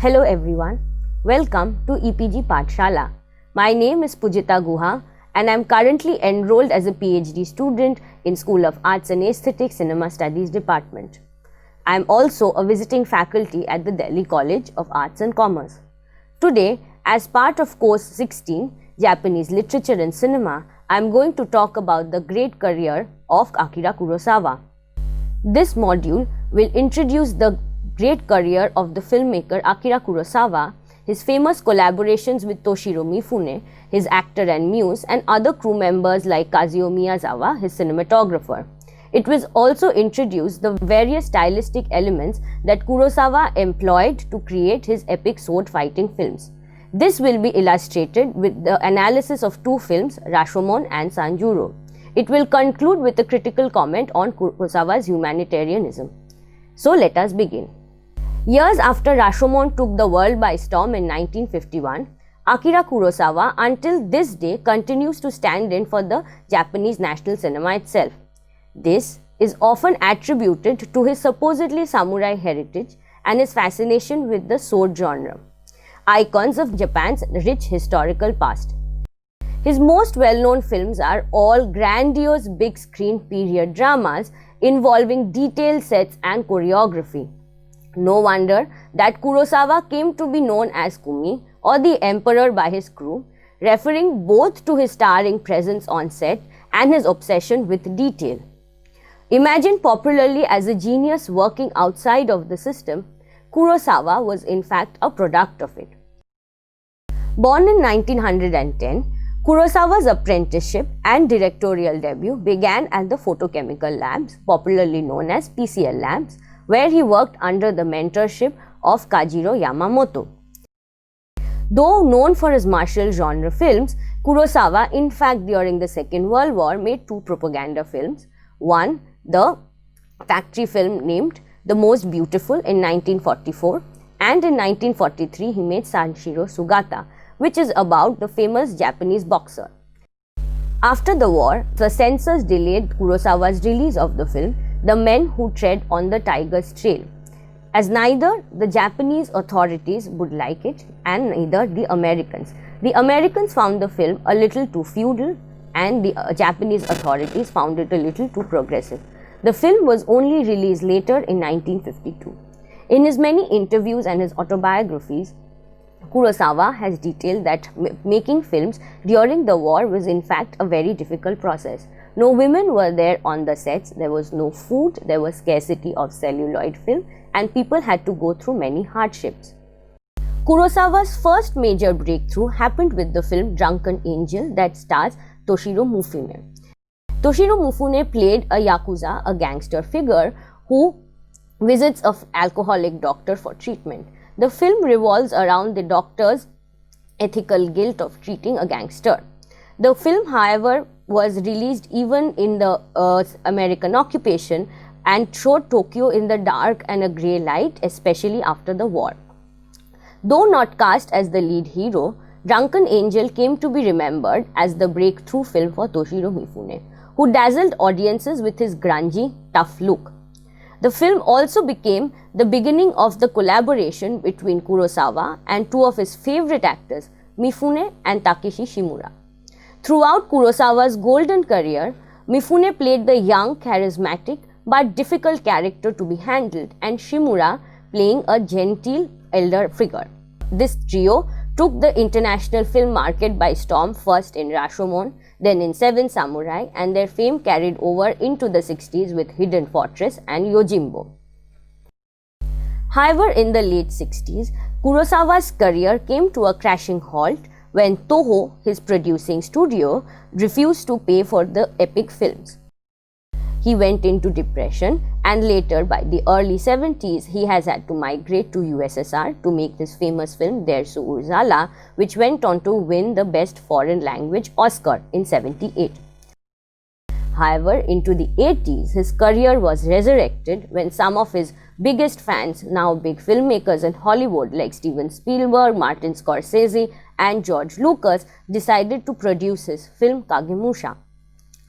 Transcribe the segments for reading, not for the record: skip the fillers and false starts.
Hello everyone, welcome to EPG Pathshala. My name is Pujita Guha and I am currently enrolled as a PhD student in School of Arts and Aesthetics Cinema Studies Department. I am also a visiting faculty at the Delhi College of Arts and Commerce. Today, as part of course 16, Japanese Literature and Cinema, I am going to talk about the great career of Akira Kurosawa. This module will introduce the great career of the filmmaker Akira Kurosawa, his famous collaborations with Toshiro Mifune, his actor and muse, and other crew members like Kazuo Miyazawa, his cinematographer. It will also introduce the various stylistic elements that Kurosawa employed to create his epic sword fighting films. This will be illustrated with the analysis of two films, Rashomon and Sanjuro. It will conclude with a critical comment on Kurosawa's humanitarianism. So let us begin. Years after Rashomon took the world by storm in 1951, Akira Kurosawa until this day continues to stand in for the Japanese national cinema itself. This is often attributed to his supposedly samurai heritage and his fascination with the sword genre, icons of Japan's rich historical past. His most well-known films are all grandiose big-screen period dramas involving detailed sets and choreography. No wonder that Kurosawa came to be known as Kumi or the Emperor by his crew, referring both to his starring presence on set and his obsession with detail. Imagined popularly as a genius working outside of the system, Kurosawa was in fact a product of it. Born in 1910, Kurosawa's apprenticeship and directorial debut began at the Photochemical Labs, popularly known as PCL Labs, where he worked under the mentorship of Kajiro Yamamoto. Though known for his martial genre films, Kurosawa in fact during the Second World War made two propaganda films. One, the factory film named The Most Beautiful in 1944, and in 1943 he made Sanshiro Sugata, which is about the famous Japanese boxer. After the war, the censors delayed Kurosawa's release of the film, The Men Who Tread on the Tiger's Trail, as neither the Japanese authorities would like it and neither the Americans. The Americans found the film a little too feudal and the Japanese authorities found it a little too progressive. The film was only released later in 1952. In his many interviews and his autobiographies, Kurosawa has detailed that making films during the war was in fact a very difficult process. No women were there on the sets, there was no food, there was scarcity of celluloid film, and people had to go through many hardships. Kurosawa's first major breakthrough happened with the film Drunken Angel that stars Toshiro Mifune. Toshiro Mifune played a yakuza, a gangster figure who visits an alcoholic doctor for treatment. The film revolves around the doctor's ethical guilt of treating a gangster. The film, however, was released even in the American occupation and showed Tokyo in the dark and a grey light, especially after the war. Though not cast as the lead hero, Drunken Angel came to be remembered as the breakthrough film for Toshiro Mifune, who dazzled audiences with his grungy, tough look. The film also became the beginning of the collaboration between Kurosawa and two of his favorite actors, Mifune and Takeshi Shimura. Throughout Kurosawa's golden career, Mifune played the young, charismatic but difficult character to be handled, and Shimura playing a genteel elder figure. This trio took the international film market by storm, first in Rashomon, then in Seven Samurai, and their fame carried over into the 60s with Hidden Fortress and Yojimbo. However, in the late 60s, Kurosawa's career came to a crashing halt when Toho, his producing studio, refused to pay for the epic films. He went into depression, and later by the early 70s he has had to migrate to USSR to make this famous film Der zu Ursula, which went on to win the Best Foreign Language Oscar in 78. However, into the 80s his career was resurrected when some of his biggest fans, now big filmmakers in Hollywood like Steven Spielberg, Martin Scorsese and George Lucas, decided to produce his film Kagemusha.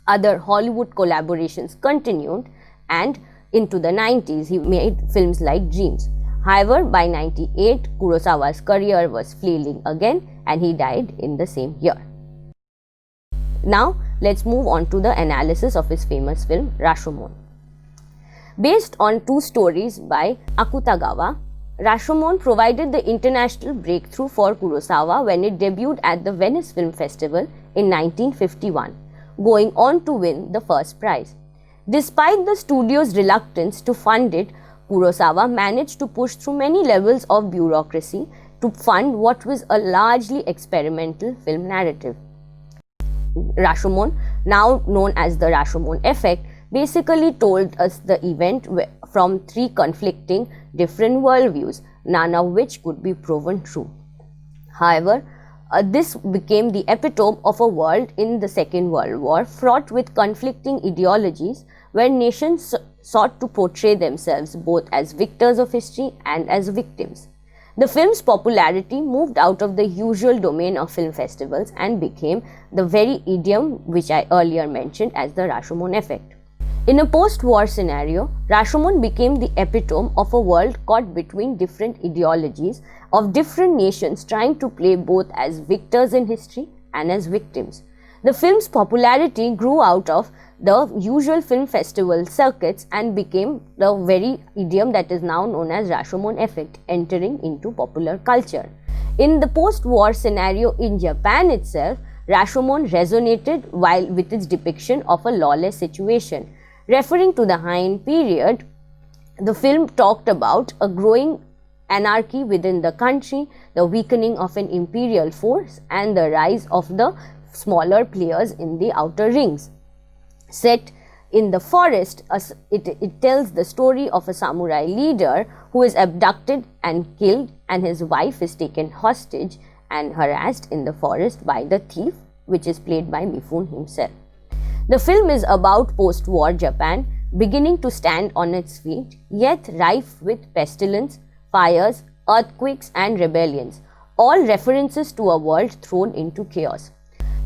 Other Hollywood collaborations continued, and into the 90s he made films like Dreams. However, by 98, Kurosawa's career was flailing again and he died in the same year. Now, let's move on to the analysis of his famous film Rashomon. Based on two stories by Akutagawa, Rashomon provided the international breakthrough for Kurosawa when it debuted at the Venice Film Festival in 1951, going on to win the first prize. Despite the studio's reluctance to fund it, Kurosawa managed to push through many levels of bureaucracy to fund what was a largely experimental film narrative. Rashomon, now known as the Rashomon effect, basically told us the event from three conflicting different worldviews, none of which could be proven true. However, this became the epitome of a world in the Second World War fraught with conflicting ideologies where nations sought to portray themselves both as victors of history and as victims. The film's popularity moved out of the usual domain of film festivals and became the very idiom which I earlier mentioned as the Rashomon effect. In a post-war scenario, Rashomon became the epitome of a world caught between different ideologies of different nations trying to play both as victors in history and as victims. The film's popularity grew out of the usual film festival circuits and became the very idiom that is now known as Rashomon effect, entering into popular culture. In the post-war scenario in Japan itself, Rashomon resonated while with its depiction of a lawless situation. Referring to the Heian period, the film talked about a growing anarchy within the country, the weakening of an imperial force, and the rise of the smaller players in the outer rings. Set in the forest, it tells the story of a samurai leader who is abducted and killed, and his wife is taken hostage and harassed in the forest by the thief, which is played by Mifune himself. The film is about post-war Japan beginning to stand on its feet, yet rife with pestilence, fires, earthquakes and rebellions, all references to a world thrown into chaos.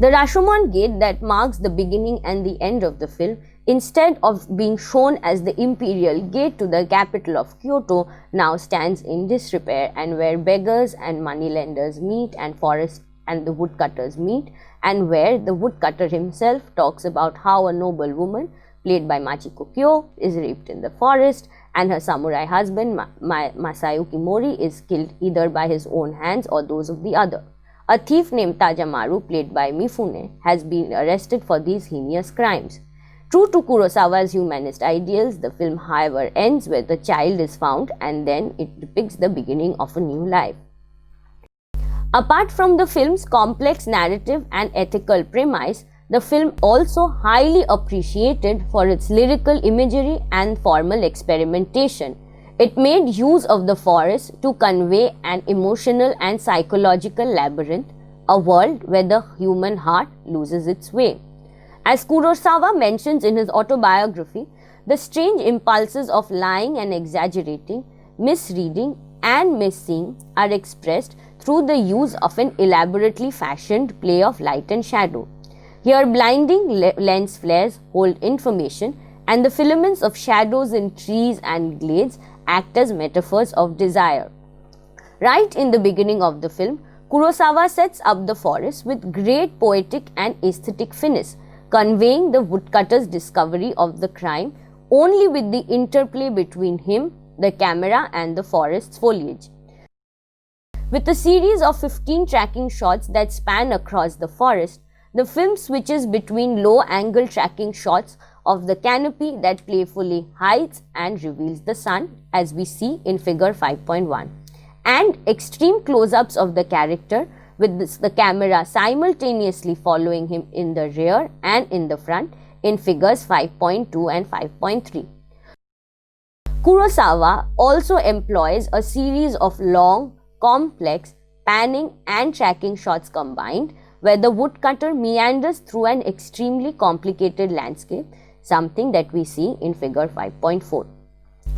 The Rashomon Gate that marks the beginning and the end of the film, instead of being shown as the imperial gate to the capital of Kyoto, now stands in disrepair, and where beggars and moneylenders meet and forest and the woodcutters meet, and where the woodcutter himself talks about how a noble woman, played by Machiko Kyo, is raped in the forest, and her samurai husband Masayuki Mori is killed either by his own hands or those of the other. A thief named Tajamaru, played by Mifune, has been arrested for these heinous crimes. True to Kurosawa's humanist ideals, the film, however, ends where the child is found, and then it depicts the beginning of a new life. Apart from the film's complex narrative and ethical premise, the film also highly appreciated for its lyrical imagery and formal experimentation. It made use of the forest to convey an emotional and psychological labyrinth, a world where the human heart loses its way. As Kurosawa mentions in his autobiography, the strange impulses of lying and exaggerating, misreading and misseeing are expressed through the use of an elaborately fashioned play of light and shadow. Here, blinding lens flares hold information, and the filaments of shadows in trees and glades act as metaphors of desire. Right in the beginning of the film, Kurosawa sets up the forest with great poetic and aesthetic finesse, conveying the woodcutter's discovery of the crime only with the interplay between him, the camera and the forest's foliage. With a series of 15 tracking shots that span across the forest, the film switches between low-angle tracking shots of the canopy that playfully hides and reveals the sun, as we see in figure 5.1, and extreme close-ups of the character with the camera simultaneously following him in the rear and in the front in figures 5.2 and 5.3. Kurosawa also employs a series of long, complex panning and tracking shots combined, where the woodcutter meanders through an extremely complicated landscape, something that we see in figure 5.4.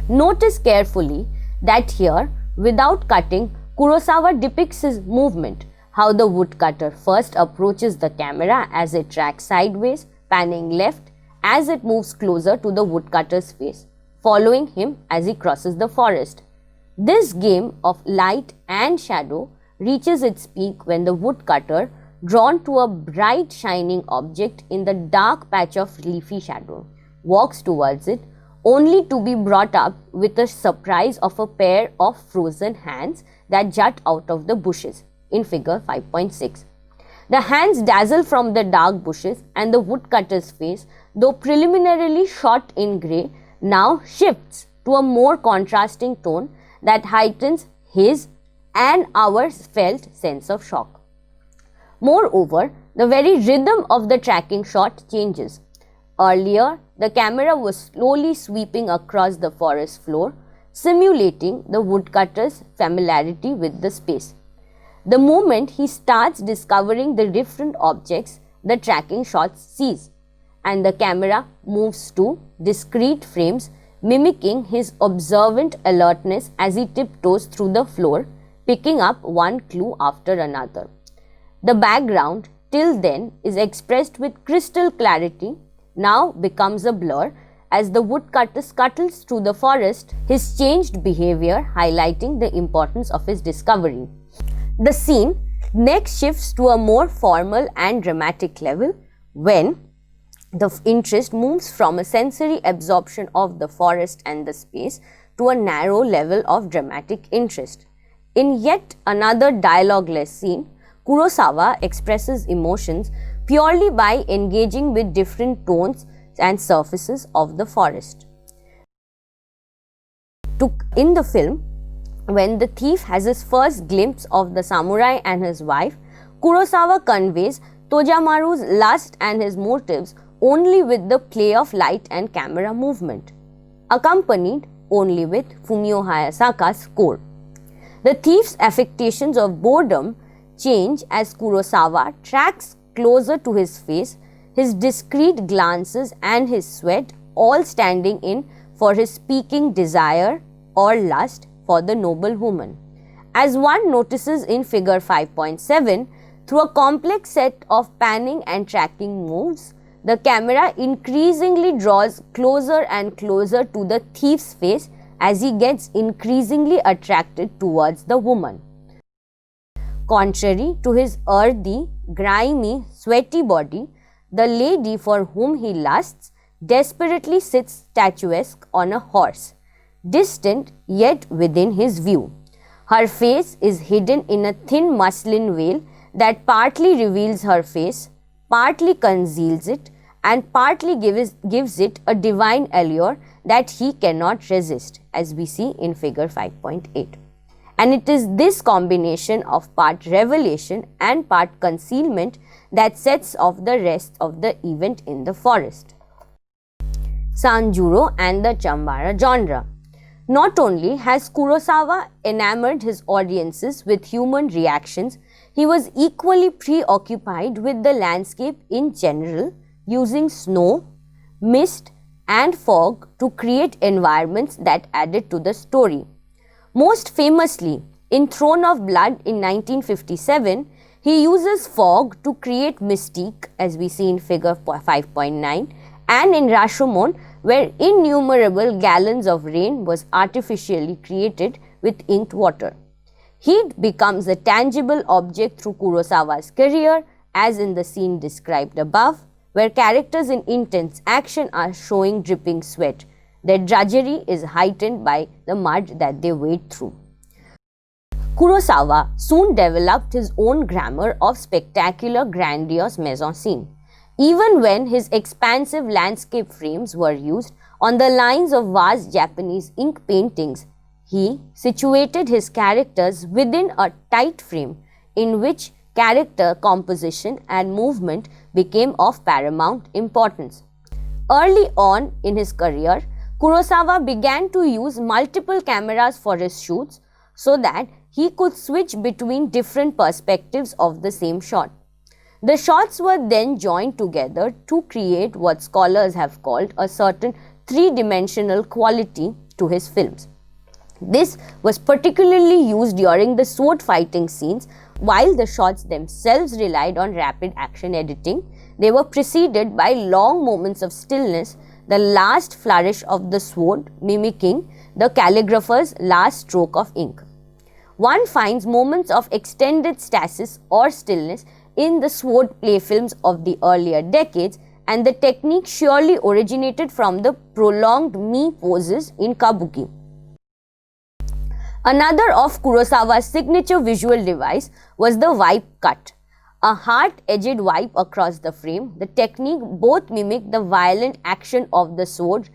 Notice carefully that here, without cutting, Kurosawa depicts his movement, how the woodcutter first approaches the camera as it tracks sideways, panning left as it moves closer to the woodcutter's face, following him as he crosses the forest. This game of light and shadow reaches its peak when the woodcutter, drawn to a bright shining object in the dark patch of leafy shadow, walks towards it, only to be brought up with a surprise of a pair of frozen hands that jut out of the bushes in figure 5.6. The hands dazzle from the dark bushes, and the woodcutter's face, though preliminarily shot in grey, now shifts to a more contrasting tone that heightens his and our felt sense of shock. Moreover, the very rhythm of the tracking shot changes. Earlier, the camera was slowly sweeping across the forest floor, simulating the woodcutter's familiarity with the space. The moment he starts discovering the different objects, the tracking shots cease, and the camera moves to discrete frames, mimicking his observant alertness as he tiptoes through the floor, picking up one clue after another. The background, till then, is expressed with crystal clarity, now becomes a blur as the woodcutter scuttles through the forest, his changed behavior highlighting the importance of his discovery. The scene next shifts to a more formal and dramatic level when the interest moves from a sensory absorption of the forest and the space to a narrow level of dramatic interest. In yet another dialogueless scene, Kurosawa expresses emotions purely by engaging with different tones and surfaces of the forest. In the film, when the thief has his first glimpse of the samurai and his wife, Kurosawa conveys Tojamaru's lust and his motives only with the play of light and camera movement, accompanied only with Fumio Hayasaka's score. The thief's affectations of boredom change as Kurosawa tracks closer to his face, his discreet glances and his sweat all standing in for his speaking desire or lust for the noble woman. As one notices in figure 5.7, through a complex set of panning and tracking moves, the camera increasingly draws closer and closer to the thief's face as he gets increasingly attracted towards the woman. Contrary to his earthy, grimy, sweaty body, the lady for whom he lusts desperately sits statuesque on a horse, distant yet within his view. Her face is hidden in a thin muslin veil that partly reveals her face, partly conceals it, and partly gives it a divine allure that he cannot resist, as we see in figure 5.8. And it is this combination of part revelation and part concealment that sets off the rest of the event in the forest. Sanjuro and the Chambara genre. Not only has Kurosawa enamored his audiences with human reactions, he was equally preoccupied with the landscape in general, using snow, mist and fog to create environments that added to the story. Most famously, in Throne of Blood in 1957, he uses fog to create mystique, as we see in figure 5.9, and in Rashomon, where innumerable gallons of rain was artificially created with inked water. Heat becomes a tangible object through Kurosawa's career, as in the scene described above, where characters in intense action are showing dripping sweat. Their drudgery is heightened by the mud that they wade through. Kurosawa soon developed his own grammar of spectacular, grandiose mise-en-scene. Even when his expansive landscape frames were used on the lines of vast Japanese ink paintings, he situated his characters within a tight frame in which character composition and movement became of paramount importance. Early on in his career, Kurosawa began to use multiple cameras for his shoots so that he could switch between different perspectives of the same shot. The shots were then joined together to create what scholars have called a certain three-dimensional quality to his films. This was particularly used during the sword fighting scenes. While the shots themselves relied on rapid action editing, they were preceded by long moments of stillness, the last flourish of the sword mimicking the calligrapher's last stroke of ink. One finds moments of extended stasis or stillness in the sword play films of the earlier decades, and the technique surely originated from the prolonged mi poses in kabuki. Another of Kurosawa's signature visual device was the wipe cut, a hard-edged wipe across the frame. The technique both mimicked the violent action of the sword,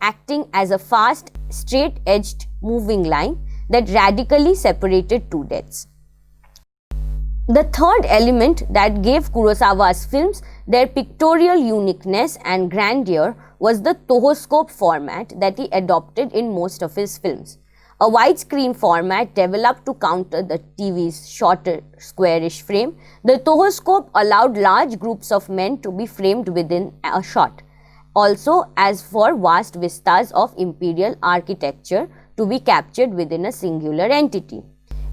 acting as a fast, straight-edged moving line that radically separated two deaths. The third element that gave Kurosawa's films their pictorial uniqueness and grandeur was the tohoscope format that he adopted in most of his films. A widescreen format developed to counter the TV's shorter, squarish frame, the tohoscope allowed large groups of men to be framed within a shot. Also, as for vast vistas of imperial architecture to be captured within a singular entity.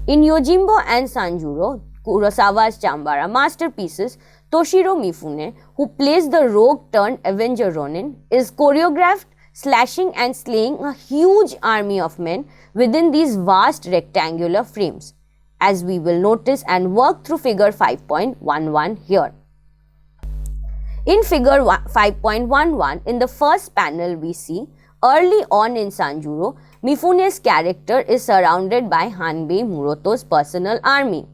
In Yojimbo and Sanjuro, Kurosawa's Chambara masterpieces, Toshiro Mifune, who plays the rogue-turned Avenger Ronin, is choreographed slashing and slaying a huge army of men within these vast rectangular frames, as we will notice and work through figure 5.11 here. In figure 5.11, in the first panel we see, early on in Sanjuro, Mifune's character is surrounded by Hanbei Muroto's personal army.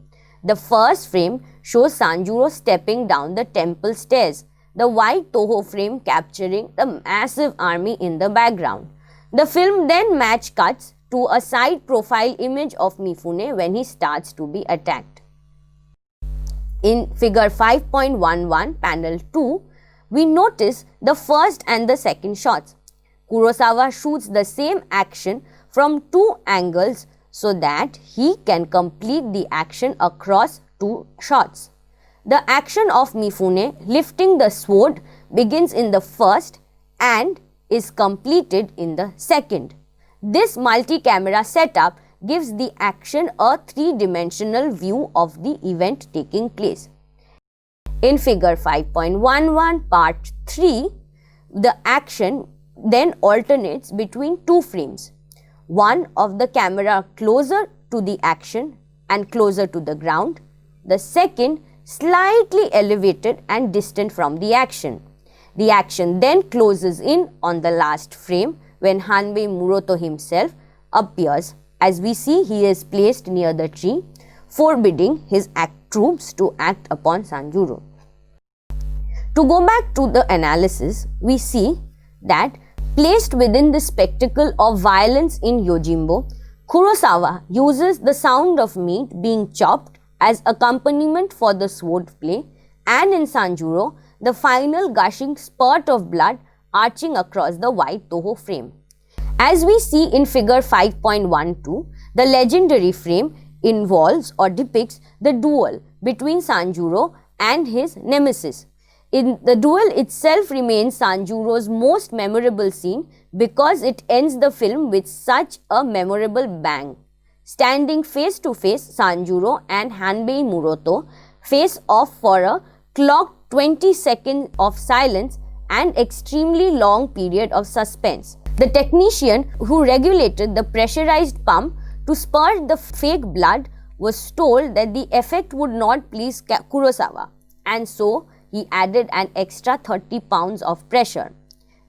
The first frame shows Sanjuro stepping down the temple stairs, the white Toho frame capturing the massive army in the background. The film then match cuts to a side profile image of Mifune when he starts to be attacked. In figure 5.11 panel 2, we notice the first and the second shots. Kurosawa shoots the same action from two angles so that he can complete the action across two shots. The action of Mifune lifting the sword begins in the first and is completed in the second. This multi-camera setup gives the action a three-dimensional view of the event taking place. In figure 5.11 part 3, the action then alternates between two frames, one of the camera closer to the action and closer to the ground, the second slightly elevated and distant from the action. The action then closes in on the last frame when Hanbei Muroto himself appears. As we see, he is placed near the tree, forbidding his troops to act upon Sanjuro. To go back to the analysis, we see that placed within the spectacle of violence in Yojimbo, Kurosawa uses the sound of meat being chopped as accompaniment for the sword play, and in Sanjuro, the final gushing spurt of blood arching across the white Toho frame. As we see in figure 5.12, the legendary frame involves or depicts the duel between Sanjuro and his nemesis. The duel itself remains Sanjuro's most memorable scene because it ends the film with such a memorable bang. Standing face to face, Sanjuro and Hanbei Muroto face off for a clocked 20 seconds of silence and extremely long period of suspense. The technician who regulated the pressurized pump to spurt the fake blood was told that the effect would not please Kurosawa, and so he added an extra 30 pounds of pressure.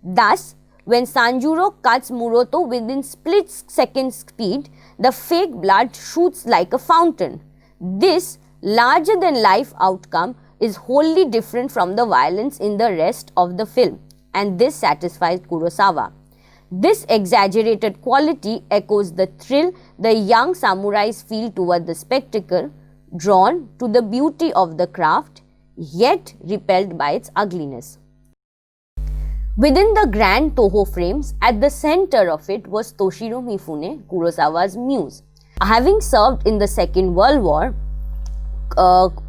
Thus, when Sanjuro cuts Muroto within split-second speed, the fake blood shoots like a fountain. This larger-than-life outcome is wholly different from the violence in the rest of the film, and this satisfies Kurosawa. This exaggerated quality echoes the thrill the young samurais feel toward the spectacle, drawn to the beauty of the craft, yet repelled by its ugliness. Within the grand Toho frames, at the center of it was Toshiro Mifune, Kurosawa's muse. Having served in the Second World War,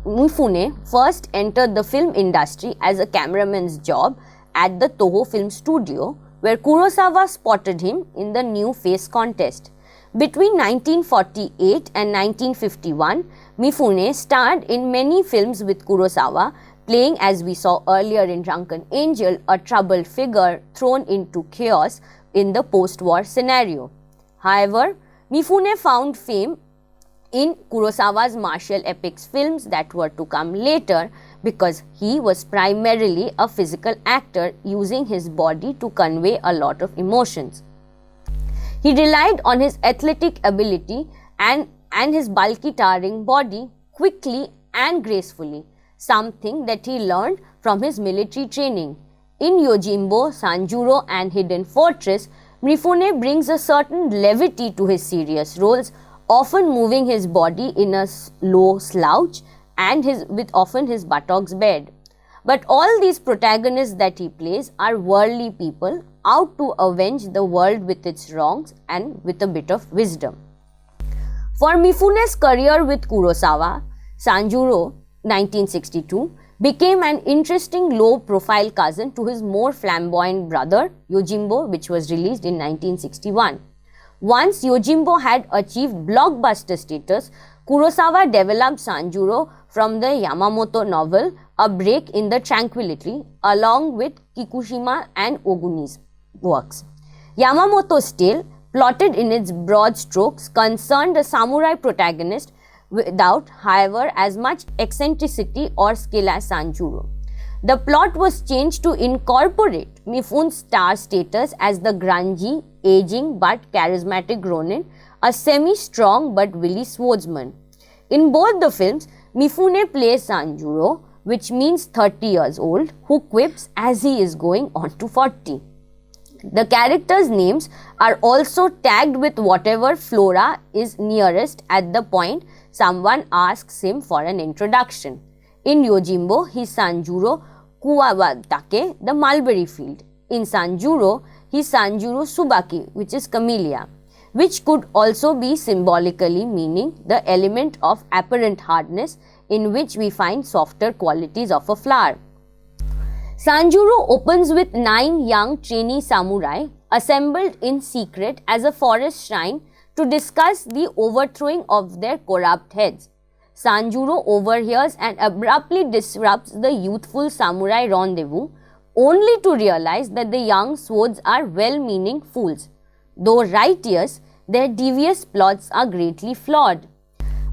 Mifune first entered the film industry as a cameraman's job at the Toho Film Studio, where Kurosawa spotted him in the New Face contest. Between 1948 and 1951, Mifune starred in many films with Kurosawa, playing, as we saw earlier in Drunken Angel, a troubled figure thrown into chaos in the post-war scenario. However, Mifune found fame in Kurosawa's martial epics films that were to come later because he was primarily a physical actor using his body to convey a lot of emotions. He relied on his athletic ability and his bulky towering body quickly and gracefully, something that he learned from his military training. In Yojimbo, Sanjuro and Hidden Fortress, Mifune brings a certain levity to his serious roles, often moving his body in a low slouch and often his buttocks bared. But all these protagonists that he plays are worldly people out to avenge the world with its wrongs and with a bit of wisdom. For Mifune's career with Kurosawa, Sanjuro, 1962, became an interesting low-profile cousin to his more flamboyant brother, Yojimbo, which was released in 1961. Once Yojimbo had achieved blockbuster status, Kurosawa developed Sanjuro from the Yamamoto novel A Break in the Tranquility along with Kikushima and Oguni's works. Yamamoto's tale, plotted in its broad strokes, concerned a samurai protagonist without, however, as much eccentricity or skill as Sanjuro. The plot was changed to incorporate Mifune's star status as the grungy, aging but charismatic Ronin, a semi-strong but wily swordsman. In both the films, Mifune plays Sanjuro, which means 30 years old, who quips as he is going on to 40. The characters' names are also tagged with whatever flora is nearest at the point someone asks him for an introduction. In Yojimbo, he is Sanjuro Kuwawatake, the mulberry field. In Sanjuro, he is Sanjuro Tsubaki, which is camellia, which could also be symbolically meaning the element of apparent hardness in which we find softer qualities of a flower. Sanjuro opens with 9 young trainee samurai assembled in secret as a forest shrine to discuss the overthrowing of their corrupt heads. Sanjuro overhears and abruptly disrupts the youthful samurai rendezvous, only to realize that the young swords are well-meaning fools. Though righteous, their devious plots are greatly flawed.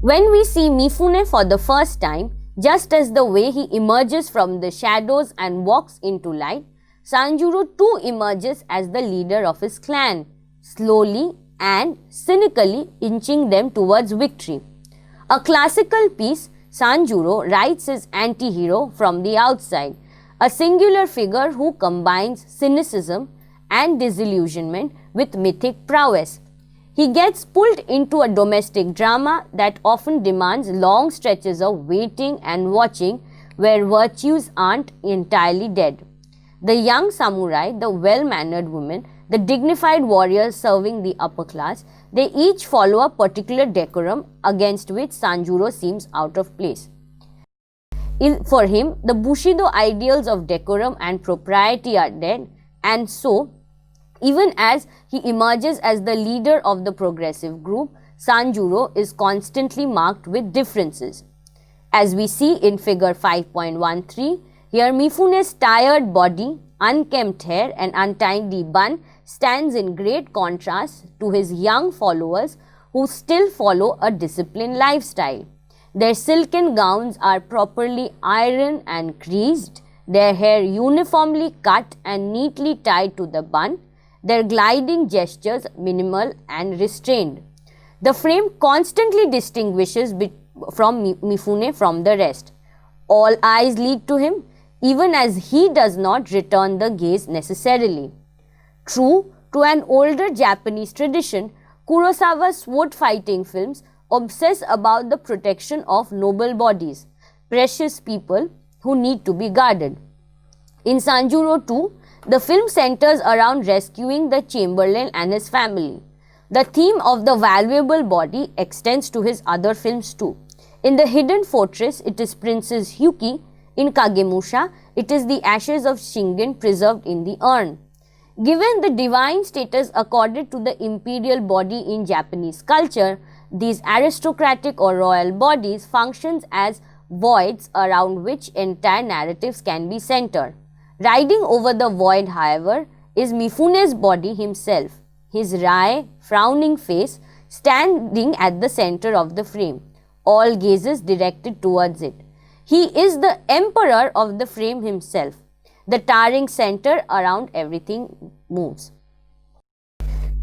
When we see Mifune for the first time, just as the way he emerges from the shadows and walks into light, Sanjuro too emerges as the leader of his clan, slowly and cynically inching them towards victory. A classical piece, Sanjuro writes his anti-hero from the outside, a singular figure who combines cynicism and disillusionment with mythic prowess. He gets pulled into a domestic drama that often demands long stretches of waiting and watching where virtues aren't entirely dead. The young samurai, the well-mannered woman, the dignified warriors serving the upper class, they each follow a particular decorum against which Sanjuro seems out of place. For him, the Bushido ideals of decorum and propriety are dead, and so, even as he emerges as the leader of the progressive group, Sanjuro is constantly marked with differences. As we see in figure 5.13, here Mifune's tired body, unkempt hair and untidy bun stands in great contrast to his young followers who still follow a disciplined lifestyle. Their silken gowns are properly ironed and creased, their hair uniformly cut and neatly tied to the bun, their gliding gestures minimal and restrained. The frame constantly distinguishes Mifune from the rest. All eyes lead to him, even as he does not return the gaze necessarily. True to an older Japanese tradition, Kurosawa's sword fighting films obsess about the protection of noble bodies, precious people who need to be guarded. In Sanjuro too, the film centers around rescuing the chamberlain and his family. The theme of the valuable body extends to his other films too. In The Hidden Fortress, it is Princess Hyuki. In Kagemusha, it is the ashes of Shingen preserved in the urn. Given the divine status accorded to the imperial body in Japanese culture, these aristocratic or royal bodies functions as voids around which entire narratives can be centered. Riding over the void, however, is Mifune's body himself. his wry, frowning face standing at the center of the frame, all gazes directed towards it. He is the emperor of the frame himself. The towering center around everything moves.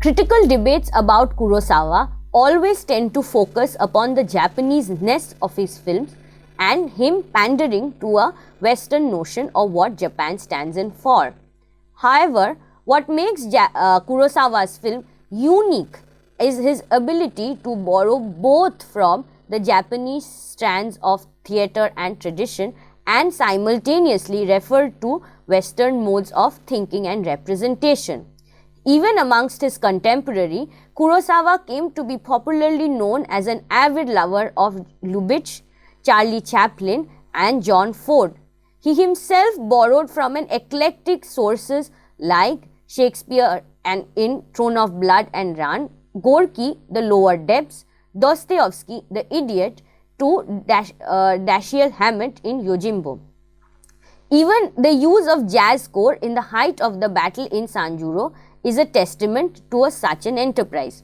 Critical debates about Kurosawa always tend to focus upon the Japanese-ness of his films and him pandering to a Western notion of what Japan stands in for. However, what makes Kurosawa's film unique is his ability to borrow both from the Japanese strands of theatre and tradition and simultaneously refer to Western modes of thinking and representation. Even amongst his contemporary, Kurosawa came to be popularly known as an avid lover of Lubitsch, Charlie Chaplin and John Ford. He himself borrowed from an eclectic sources like Shakespeare and in Throne of Blood and Ran, Gorky, The Lower Depths, Dostoevsky, The Idiot, to Dashiell Hammett in Yojimbo. Even the use of jazz score in the height of the battle in Sanjuro is a testament to such an enterprise.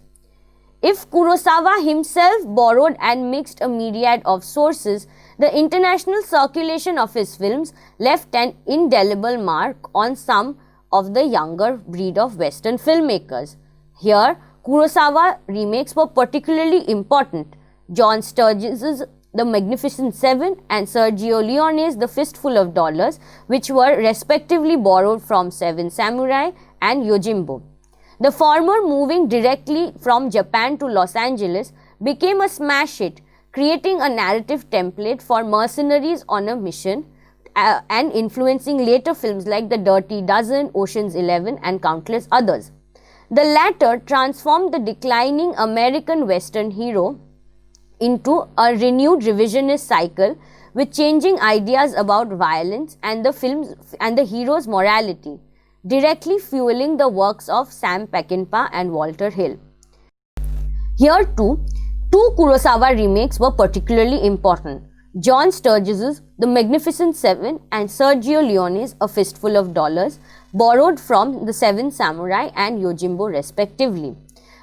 If Kurosawa himself borrowed and mixed a myriad of sources, the international circulation of his films left an indelible mark on some of the younger breed of Western filmmakers. Here, Kurosawa remakes were particularly important. John Sturges's The Magnificent Seven and Sergio Leone's The Fistful of Dollars, which were respectively borrowed from Seven Samurai and Yojimbo. The former, moving directly from Japan to Los Angeles, became a smash hit, creating a narrative template for mercenaries on a mission and influencing later films like The Dirty Dozen, Ocean's 11 and countless others. The latter transformed the declining American Western hero into a renewed revisionist cycle with changing ideas about violence and the hero's morality, directly fueling the works of Sam Peckinpah and Walter Hill. Here too, two Kurosawa remakes were particularly important. John Sturges's The Magnificent Seven and Sergio Leone's A Fistful of Dollars, borrowed from The Seven Samurai and Yojimbo respectively.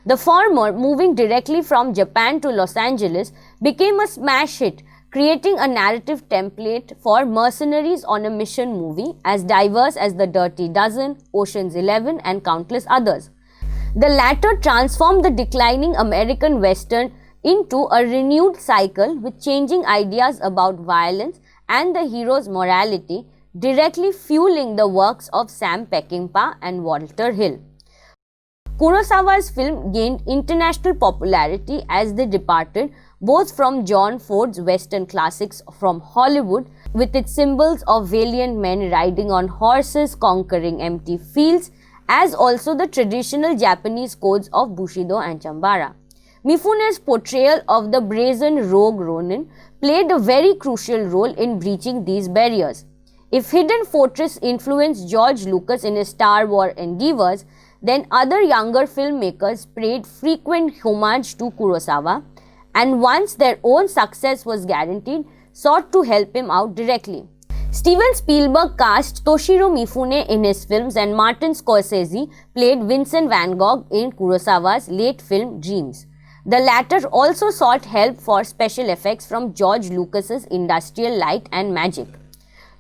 The former, moving directly from Japan to Los Angeles, became a smash hit, creating a narrative template for mercenaries on a mission movie as diverse as The Dirty Dozen, Ocean's 11 and countless others. The latter transformed the declining American Western into a renewed cycle with changing ideas about violence and the hero's morality, directly fueling the works of Sam Peckinpah and Walter Hill. Kurosawa's film gained international popularity as they departed both from John Ford's Western classics from Hollywood with its symbols of valiant men riding on horses conquering empty fields, as also the traditional Japanese codes of Bushido and Chambara. Mifune's portrayal of the brazen rogue Ronin played a very crucial role in breaching these barriers. If Hidden Fortress influenced George Lucas in his Star Wars endeavors, then other younger filmmakers paid frequent homage to Kurosawa, and once their own success was guaranteed, sought to help him out directly. Steven Spielberg cast Toshiro Mifune in his films, and Martin Scorsese played Vincent Van Gogh in Kurosawa's late film Dreams. The latter also sought help for special effects from George Lucas's Industrial Light and Magic.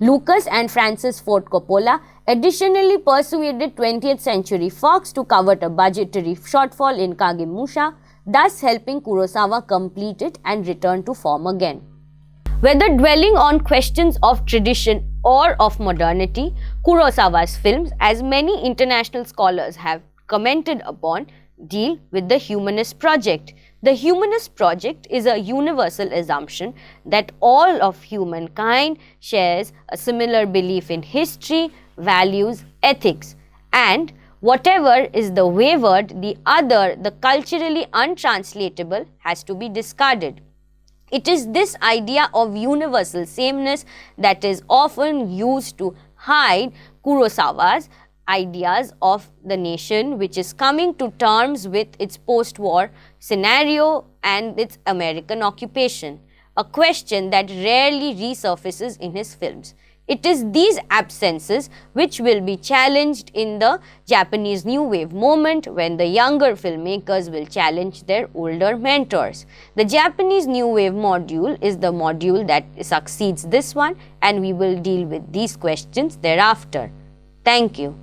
Lucas and Francis Ford Coppola additionally persuaded 20th Century Fox to cover a budgetary shortfall in Kagemusha, thus helping Kurosawa complete it and return to form again. Whether dwelling on questions of tradition or of modernity, Kurosawa's films, as many international scholars have commented upon, deal with the humanist project. The humanist project is a universal assumption that all of humankind shares a similar belief in history, values, ethics, and whatever is the wayward, the other, the culturally untranslatable has to be discarded. It is this idea of universal sameness that is often used to hide Kurosawa's ideas of the nation, which is coming to terms with its post-war scenario and its American occupation, a question that rarely resurfaces in his films. It is these absences which will be challenged in the Japanese New Wave moment, when the younger filmmakers will challenge their older mentors. The Japanese New Wave module is the module that succeeds this one, and we will deal with these questions thereafter. Thank you.